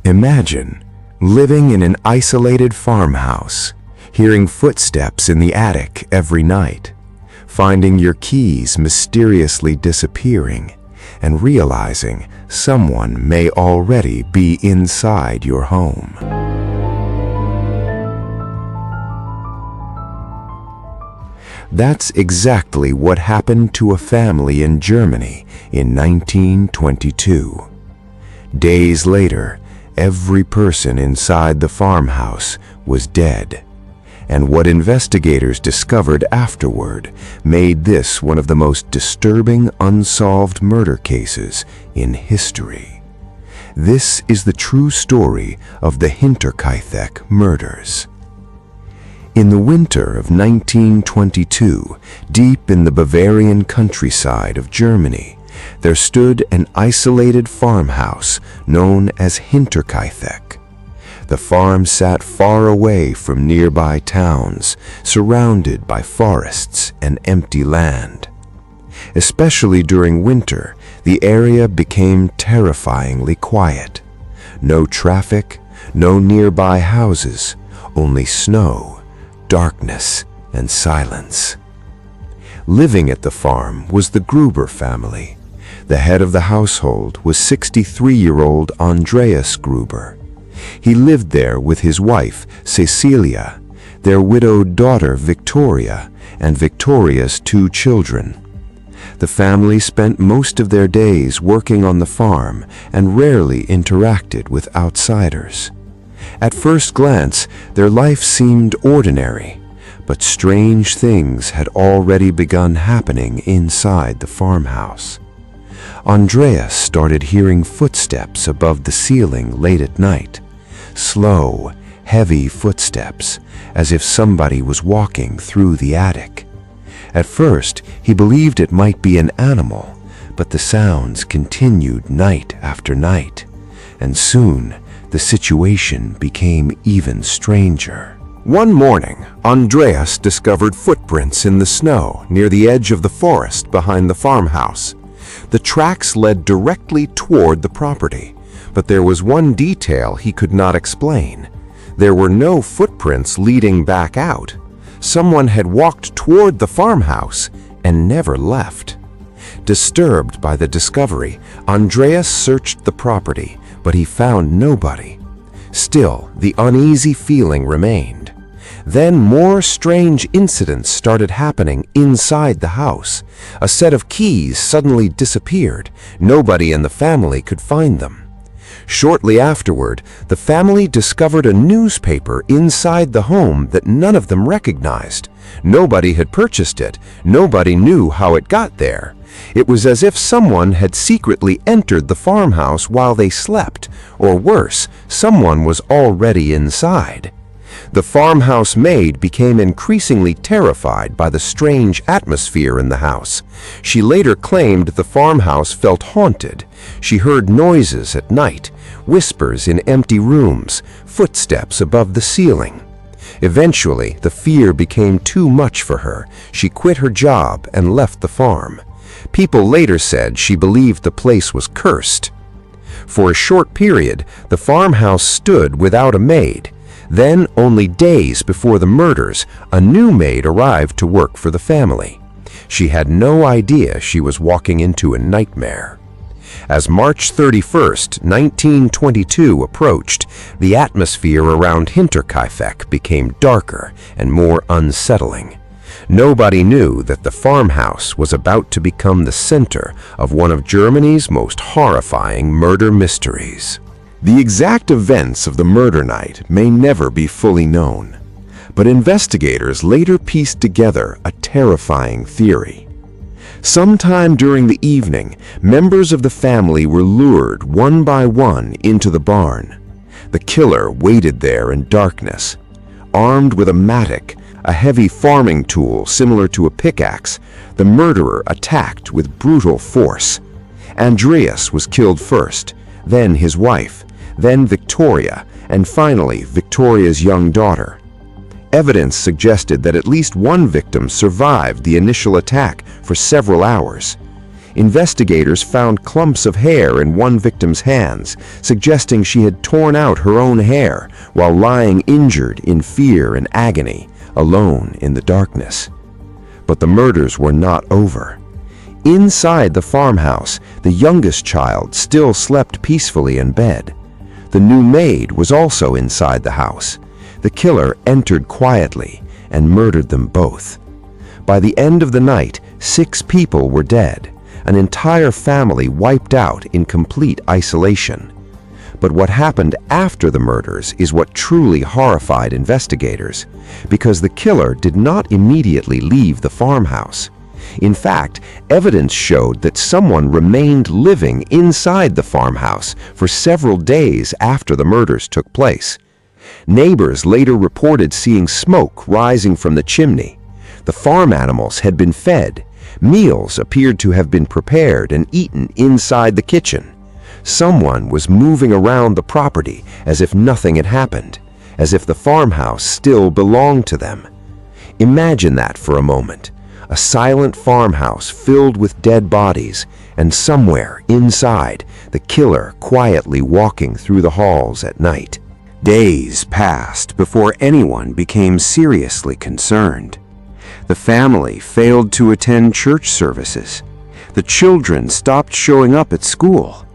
Imagine living in an isolated farmhouse, hearing footsteps in the attic every night, finding your keys mysteriously disappearing, and realizing someone may already be inside your home. That's exactly what happened to a family in Germany in 1922. Days later, every person inside the farmhouse was dead, and what investigators discovered afterward made this one of the most disturbing unsolved murder cases in history. This is the true story of the Hinterkaifeck murders. In the winter of 1922, deep in the Bavarian countryside of Germany, there stood an isolated farmhouse known as Hinterkaifeck. The farm sat far away from nearby towns, surrounded by forests and empty land. Especially during winter, the area became terrifyingly quiet. No traffic, no nearby houses, only snow, darkness, and silence. Living at the farm was the Gruber family. The head of the household was 63-year-old Andreas Gruber. He lived there with his wife, Cecilia, their widowed daughter, Victoria, and Victoria's 2 children. The family spent most of their days working on the farm and rarely interacted with outsiders. At first glance, their life seemed ordinary, but strange things had already begun happening inside the farmhouse. Andreas started hearing footsteps above the ceiling late at night. Slow, heavy footsteps, as if somebody was walking through the attic. At first, he believed it might be an animal, but the sounds continued night after night, and soon the situation became even stranger. One morning, Andreas discovered footprints in the snow near the edge of the forest behind the farmhouse. The tracks led directly toward the property, but there was one detail he could not explain. There were no footprints leading back out. Someone had walked toward the farmhouse and never left. Disturbed by the discovery, Andreas searched the property, but he found nobody. Still, the uneasy feeling remained. Then more strange incidents started happening inside the house. A set of keys suddenly disappeared. Nobody in the family could find them. Shortly afterward, the family discovered a newspaper inside the home that none of them recognized. Nobody had purchased it. Nobody knew how it got there. It was as if someone had secretly entered the farmhouse while they slept, or worse, someone was already inside. The farmhouse maid became increasingly terrified by the strange atmosphere in the house. She later claimed the farmhouse felt haunted. She heard noises at night, whispers in empty rooms, footsteps above the ceiling. Eventually, the fear became too much for her. She quit her job and left the farm. People later said she believed the place was cursed. For a short period, the farmhouse stood without a maid. Then, only days before the murders, a new maid arrived to work for the family. She had no idea she was walking into a nightmare. As March 31st, 1922 approached, the atmosphere around Hinterkaifeck became darker and more unsettling. Nobody knew that the farmhouse was about to become the center of one of Germany's most horrifying murder mysteries. The exact events of the murder night may never be fully known, but investigators later pieced together a terrifying theory. Sometime during the evening, members of the family were lured one by one into the barn. The killer waited there in darkness. Armed with a mattock, a heavy farming tool similar to a pickaxe, the murderer attacked with brutal force. Andreas was killed first, then his wife, then Victoria, and finally Victoria's young daughter. Evidence suggested that at least one victim survived the initial attack for several hours. Investigators found clumps of hair in one victim's hands, suggesting she had torn out her own hair while lying injured in fear and agony, alone in the darkness. But the murders were not over. Inside the farmhouse, the youngest child still slept peacefully in bed. The new maid was also inside the house. The killer entered quietly and murdered them both. By the end of the night, 6 people were dead, an entire family wiped out in complete isolation. But what happened after the murders is what truly horrified investigators, because the killer did not immediately leave the farmhouse. In fact, evidence showed that someone remained living inside the farmhouse for several days after the murders took place. Neighbors later reported seeing smoke rising from the chimney. The farm animals had been fed. Meals appeared to have been prepared and eaten inside the kitchen. Someone was moving around the property as if nothing had happened, as if the farmhouse still belonged to them. Imagine that for a moment. A silent farmhouse filled with dead bodies, and somewhere inside, the killer quietly walking through the halls at night. Days passed before anyone became seriously concerned. The family failed to attend church services. The children stopped showing up at school.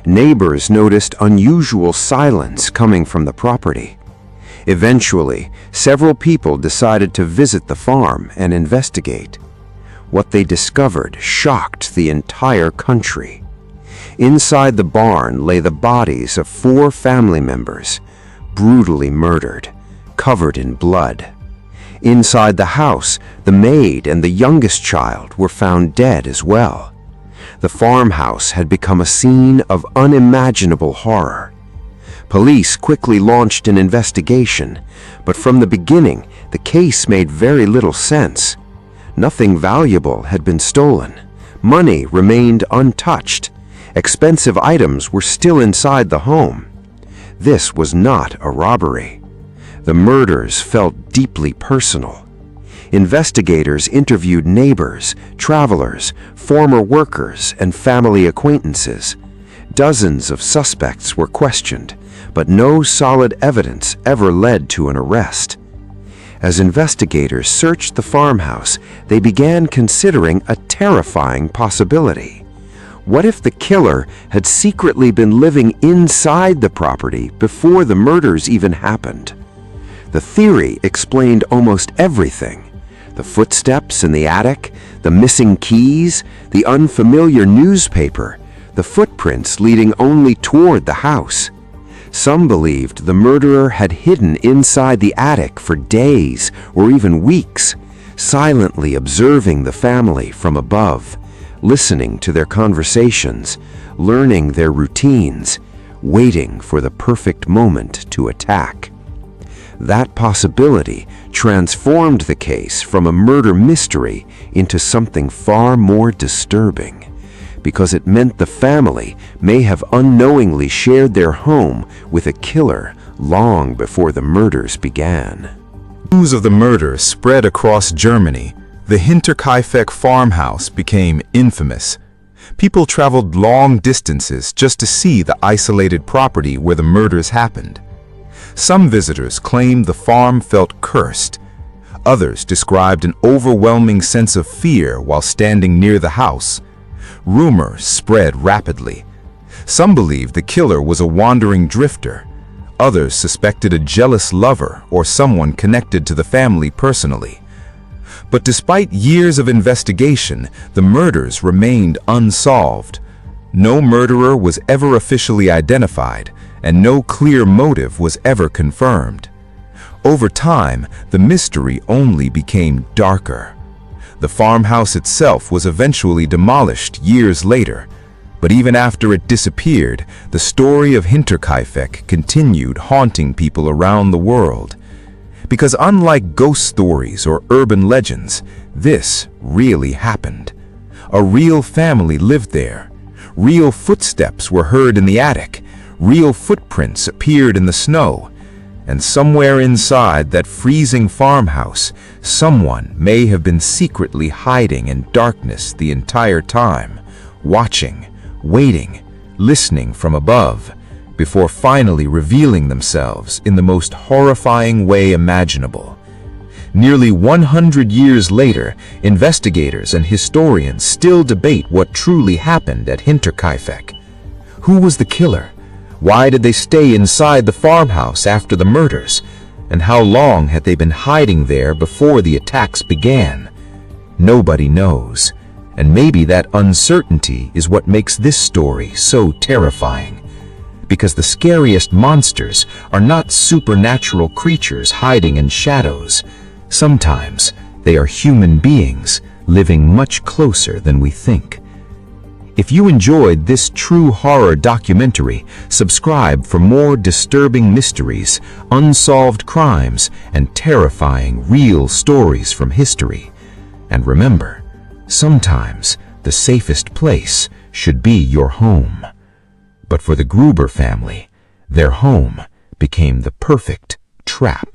Neighbors noticed unusual silence coming from the property. Eventually, several people decided to visit the farm and investigate. What they discovered shocked the entire country. Inside the barn lay the bodies of 4 family members, brutally murdered, covered in blood. Inside the house, the maid and the youngest child were found dead as well. The farmhouse had become a scene of unimaginable horror. Police quickly launched an investigation, but from the beginning, the case made very little sense. Nothing valuable had been stolen. Money remained untouched. Expensive items were still inside the home. This was not a robbery. The murders felt deeply personal. Investigators interviewed neighbors, travelers, former workers, and family acquaintances. Dozens of suspects were questioned, but no solid evidence ever led to an arrest. As investigators searched the farmhouse, they began considering a terrifying possibility. What if the killer had secretly been living inside the property before the murders even happened? The theory explained almost everything. The footsteps in the attic, the missing keys, the unfamiliar newspaper, the footprints leading only toward the house. Some believed the murderer had hidden inside the attic for days or even weeks, silently observing the family from above, listening to their conversations, learning their routines, waiting for the perfect moment to attack. That possibility transformed the case from a murder mystery into something far more disturbing, because it meant the family may have unknowingly shared their home with a killer long before the murders began. News of the murder spread across Germany. The Hinterkaifeck farmhouse became infamous. People traveled long distances just to see the isolated property where the murders happened. Some visitors claimed the farm felt cursed. Others described an overwhelming sense of fear while standing near the house. Rumors spread rapidly. Some believed the killer was a wandering drifter. Others suspected a jealous lover or someone connected to the family personally. But despite years of investigation, the murders remained unsolved. No murderer was ever officially identified, and no clear motive was ever confirmed. Over time, the mystery only became darker. The farmhouse itself was eventually demolished years later, but even after it disappeared, the story of Hinterkaifeck continued haunting people around the world. Because unlike ghost stories or urban legends, this really happened. A real family lived there. Real footsteps were heard in the attic. Real footprints appeared in the snow. And somewhere inside that freezing farmhouse, someone may have been secretly hiding in darkness the entire time, watching, waiting, listening from above, before finally revealing themselves in the most horrifying way imaginable. Nearly 100 years later, investigators and historians still debate what truly happened at Hinterkaifeck. Who was the killer? Why did they stay inside the farmhouse after the murders? And how long had they been hiding there before the attacks began? Nobody knows. And maybe that uncertainty is what makes this story so terrifying. Because the scariest monsters are not supernatural creatures hiding in shadows. Sometimes they are human beings living much closer than we think. If you enjoyed this true horror documentary, subscribe for more disturbing mysteries, unsolved crimes, and terrifying real stories from history. And remember, sometimes the safest place should be your home. But for the Gruber family, their home became the perfect trap.